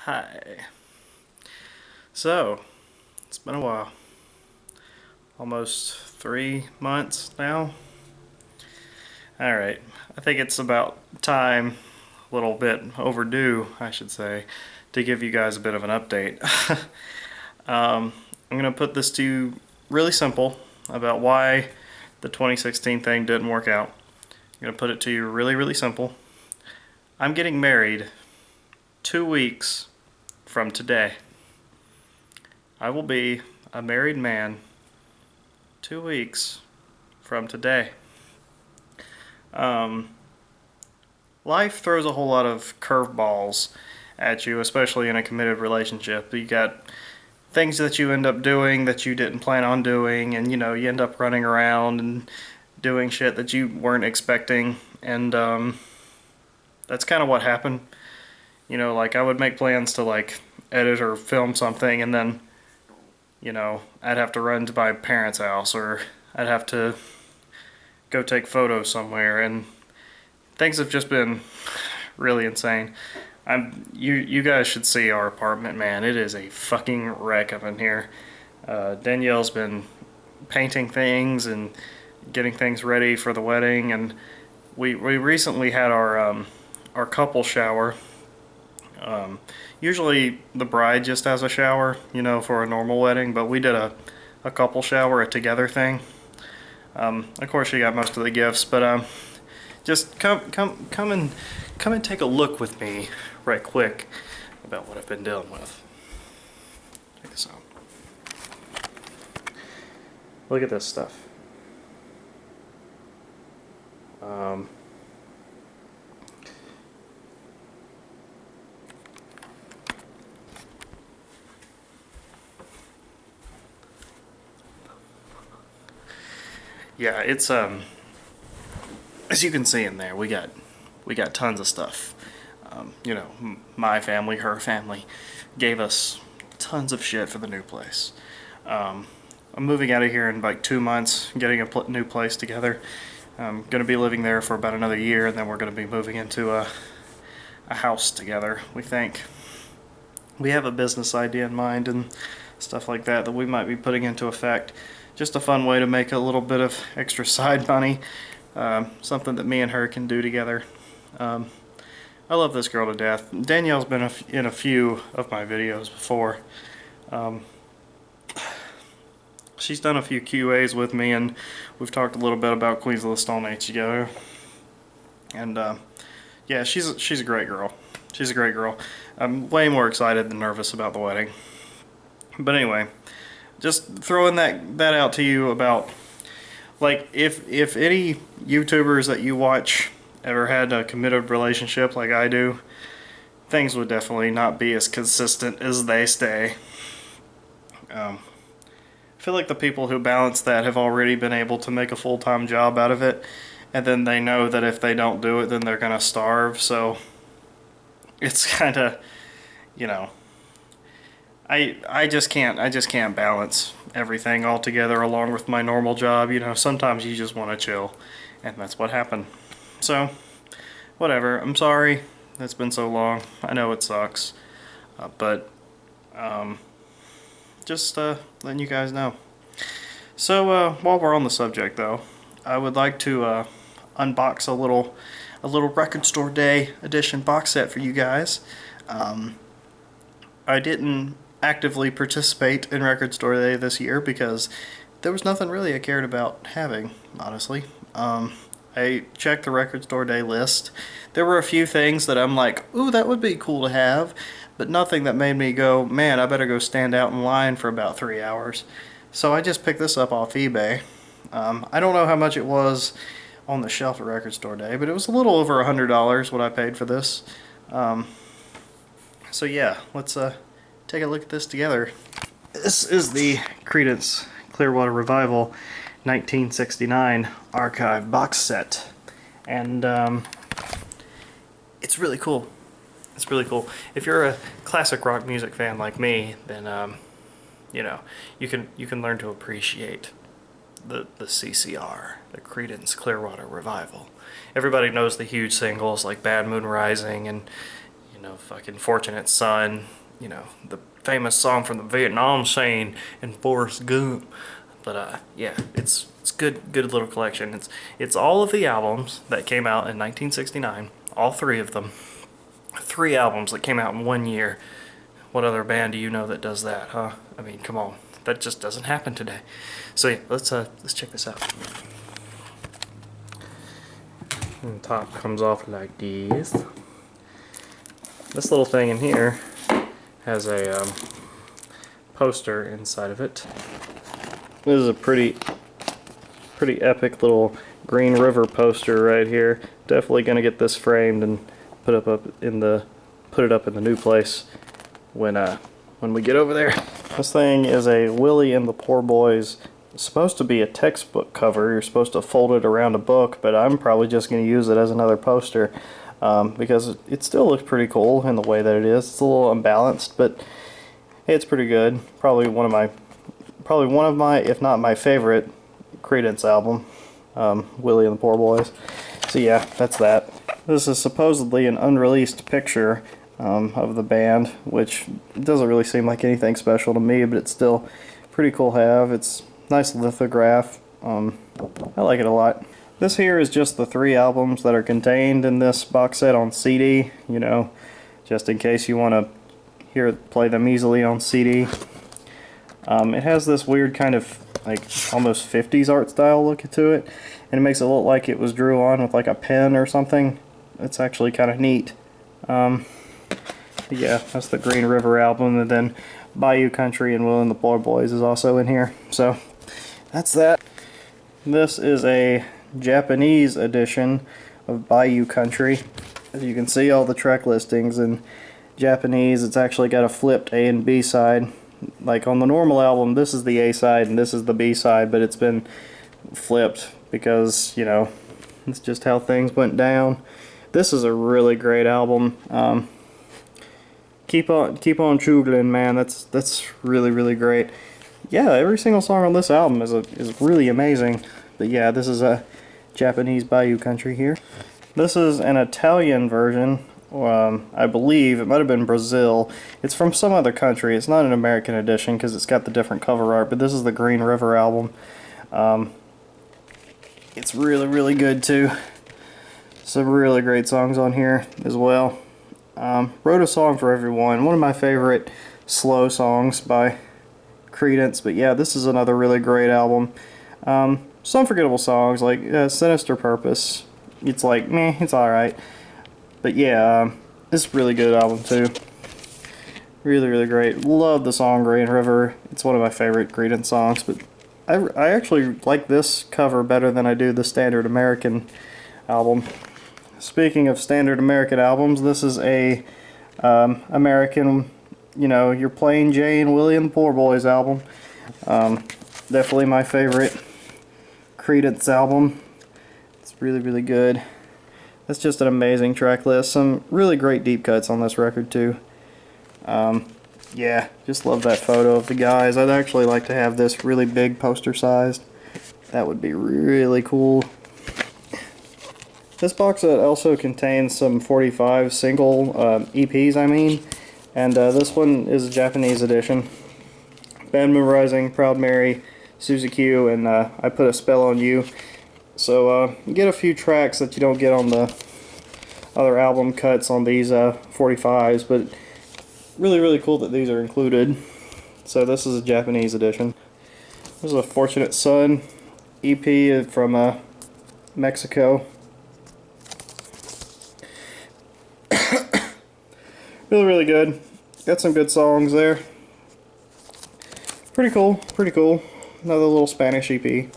Hi. So, it's been a while. Almost 3 months now. Alright, I think it's about time, a little bit overdue, I should say, to give you guys a bit of an update. I'm going to put this to you really simple about why the 2016 thing didn't work out. I'm going to put it to you really simple. I'm getting married 2 weeks from today. I will be a married man 2 weeks from today. Life throws a whole lot of curveballs at you, especially in a committed relationship. You got things that you end up doing that you didn't plan on doing, and you end up running around and doing shit that you weren't expecting, and that's kind of what happened. Like I would make plans to like edit or film something, and then I'd have to run to my parents' house, or I'd have to go take photos somewhere, and things have just been really insane. You guys should see our apartment, man. It is a fucking wreck up in here. Danielle's been painting things and getting things ready for the wedding, and we recently had our couple shower. Usually the bride just has a shower, for a normal wedding, but we did a couple shower, a together thing. Of course, she got most of the gifts, but just come and take a look with me, right quick, about what I've been dealing with. Check this out. Look at this stuff. Yeah, it's as you can see in there, we got tons of stuff. My family, her family, gave us tons of shit for the new place. I'm moving out of here in like 2 months, getting a new place together. I'm gonna be living there for about another year, and then we're gonna be moving into a house together. We think we have a business idea in mind and stuff like that we might be putting into effect. Just a fun way to make a little bit of extra side money. Something that me and her can do together. I love this girl to death. Danielle's been in a few of my videos before. She's done a few QAs with me, and we've talked a little bit about Queens of the Stone Age together. And yeah, she's a great girl. She's a great girl. I'm way more excited than nervous about the wedding. But anyway, just throwing that out to you about, like, if any YouTubers that you watch ever had a committed relationship like I do, things would definitely not be as consistent as they stay. I feel like the people who balance that have already been able to make a full-time job out of it, and then they know that if they don't do it, then they're gonna starve, so it's kind of, I just can't balance everything all together along with my normal job. Sometimes you just want to chill, and that's what happened. So, whatever. I'm sorry it's been so long. I know it sucks, but just letting you guys know. So while we're on the subject, though, I would like to unbox a little Record Store Day edition box set for you guys. I didn't actively participate in Record Store Day this year because there was nothing really I cared about having, honestly. I checked the Record Store Day list. There were a few things that I'm like, ooh, that would be cool to have, but nothing that made me go, man, I better go stand out in line for about 3 hours. So I just picked this up off eBay. I don't know how much it was on the shelf at Record Store Day, but it was a little over $100 what I paid for this. So yeah, let's take a look at this together. This is the Creedence Clearwater Revival 1969 archive box set, and it's really cool. It's really cool. If you're a classic rock music fan like me, then you can learn to appreciate the CCR, the Creedence Clearwater Revival. Everybody knows the huge singles like Bad Moon Rising and fucking Fortunate Son, the famous song from the Vietnam scene in Forrest Gump. But yeah, it's good little collection. It's all of the albums that came out in 1969, all three of them. 3 albums that came out in 1 year. What other band do you know that does that, huh? I mean, come on. That just doesn't happen today. So yeah, let's check this out. And the top comes off like this. This little thing in here has a poster inside of it. This is a pretty epic little Green River poster right here. Definitely gonna get this framed and put it up in the new place when we get over there. This thing is a Willie and the Poor Boys. It's supposed to be a textbook cover. You're supposed to fold it around a book, but I'm probably just going to use it as another poster because it still looks pretty cool in the way that it is. It's a little unbalanced, but it's pretty good. Probably one of my, if not my favorite Creedence album, Willie and the Poor Boys. So yeah, that's that. This is supposedly an unreleased picture of the band, which doesn't really seem like anything special to me, but it's still pretty cool to have. It's nice lithograph. I like it a lot. This here is just the 3 albums that are contained in this box set on CD, just in case you want to play them easily on CD. It has this weird kind of like almost 50s art style look to it, and it makes it look like it was drew on with like a pen or something. It's actually kind of neat. Yeah, that's the Green River album, and then Bayou Country and Will and the Poor Boys is also in here. So that's that. This is a Japanese edition of Bayou Country. As you can see, all the track listings in Japanese. It's actually got a flipped A and B side. Like on the normal album, this is the A side and this is the B side, but it's been flipped because, it's just how things went down. This is a really great album. Keep on chugging, man. That's really great. Yeah, every single song on this album is really amazing. But yeah, this is a Japanese Bayou Country here. This is an Italian version. I believe it might have been Brazil. It's from some other country. It's not an American edition because it's got the different cover art. But this is the Green River album. It's really good too. Some really great songs on here as well. Wrote a Song for Everyone, one of my favorite slow songs by Creedence, but yeah, this is another really great album. Some forgettable songs like Sinister Purpose, it's like, meh, it's alright. But yeah, it's a really good album too. Really great. Love the song Green River. It's one of my favorite Creedence songs, but I actually like this cover better than I do the standard American album. Speaking of standard American albums, this is a American, your plain Jane Willie and the Poor Boys album. Definitely my favorite Creedence album. It's really good. That's just an amazing track list. Some really great deep cuts on this record too. Yeah, just love that photo of the guys. I'd actually like to have this really big poster sized. That would be really cool. This box set also contains some 45 single EPs, and this one is a Japanese edition. Band Memorizing, Proud Mary, Susie Q, and I Put a Spell on You. So you get a few tracks that you don't get on the other album cuts on these 45s, but really cool that these are included. So this is a Japanese edition. This is a Fortunate Son EP from Mexico. Really good. Got some good songs there. Pretty cool. Another little Spanish EP.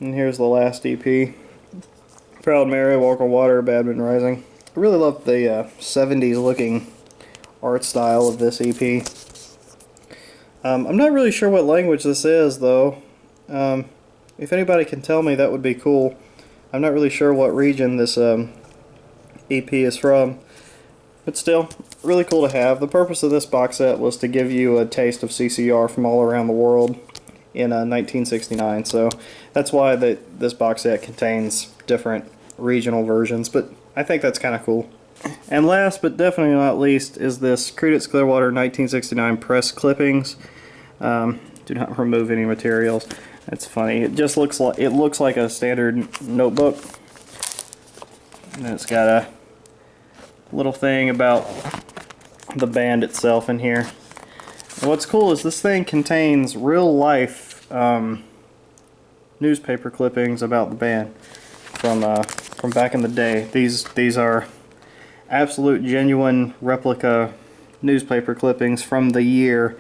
And here's the last EP. Proud Mary, Walk on Water, Bad Men Rising. I really love the 70s looking art style of this EP. I'm not really sure what language this is though. If anybody can tell me, that would be cool. I'm not really sure what region this EP is from. But still, really cool to have. The purpose of this box set was to give you a taste of CCR from all around the world in 1969. So that's why this box set contains different regional versions. But I think that's kind of cool. And last but definitely not least is this Creedence Clearwater 1969 press clippings. Do not remove any materials. It's funny. It just looks like a standard notebook, and it's got a little thing about the band itself in here. And what's cool is this thing contains real life newspaper clippings about the band from back in the day. These are absolute genuine replica newspaper clippings from the year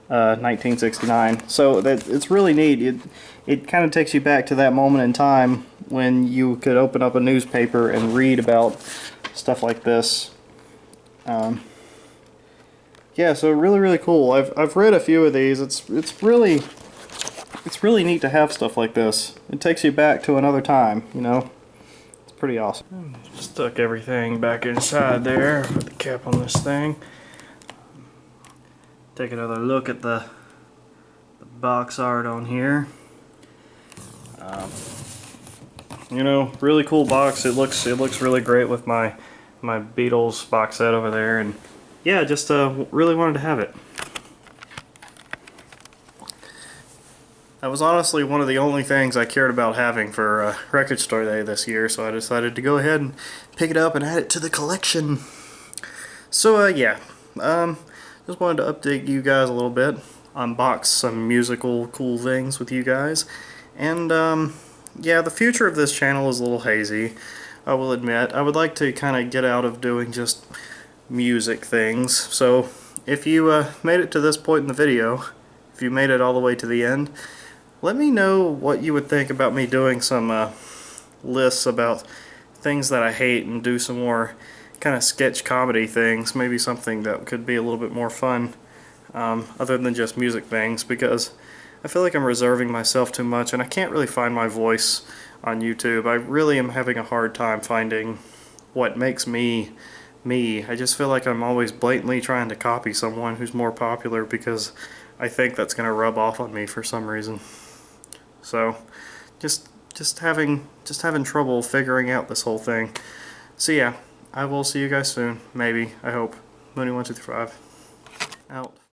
1969. So it's really neat. It kind of takes you back to that moment in time when you could open up a newspaper and read about stuff like this. Yeah, so really cool. I've read a few of these. It's really neat to have stuff like this. It takes you back to another time, you know. It's pretty awesome. Stuck everything back inside there. Put the cap on this thing. Take another look at the box art on here. You know, really cool box. It looks really great with my Beatles box set over there, and yeah, just really wanted to have it. That was honestly one of the only things I cared about having for Record Store Day this year, so I decided to go ahead and pick it up and add it to the collection. So yeah, just wanted to update you guys a little bit, unbox some musical cool things with you guys, and yeah, the future of this channel is a little hazy, I will admit. I would like to kind of get out of doing just music things, so if you made it to this point in the video, if you made it all the way to the end, let me know what you would think about me doing some lists about things that I hate and do some more kind of sketch comedy things, maybe something that could be a little bit more fun other than just music things, because I feel like I'm reserving myself too much and I can't really find my voice on YouTube. I really am having a hard time finding what makes me me. I just feel like I'm always blatantly trying to copy someone who's more popular because I think that's going to rub off on me for some reason. So just having trouble figuring out this whole thing. So yeah, I will see you guys soon, maybe, I hope. Mooney123 out.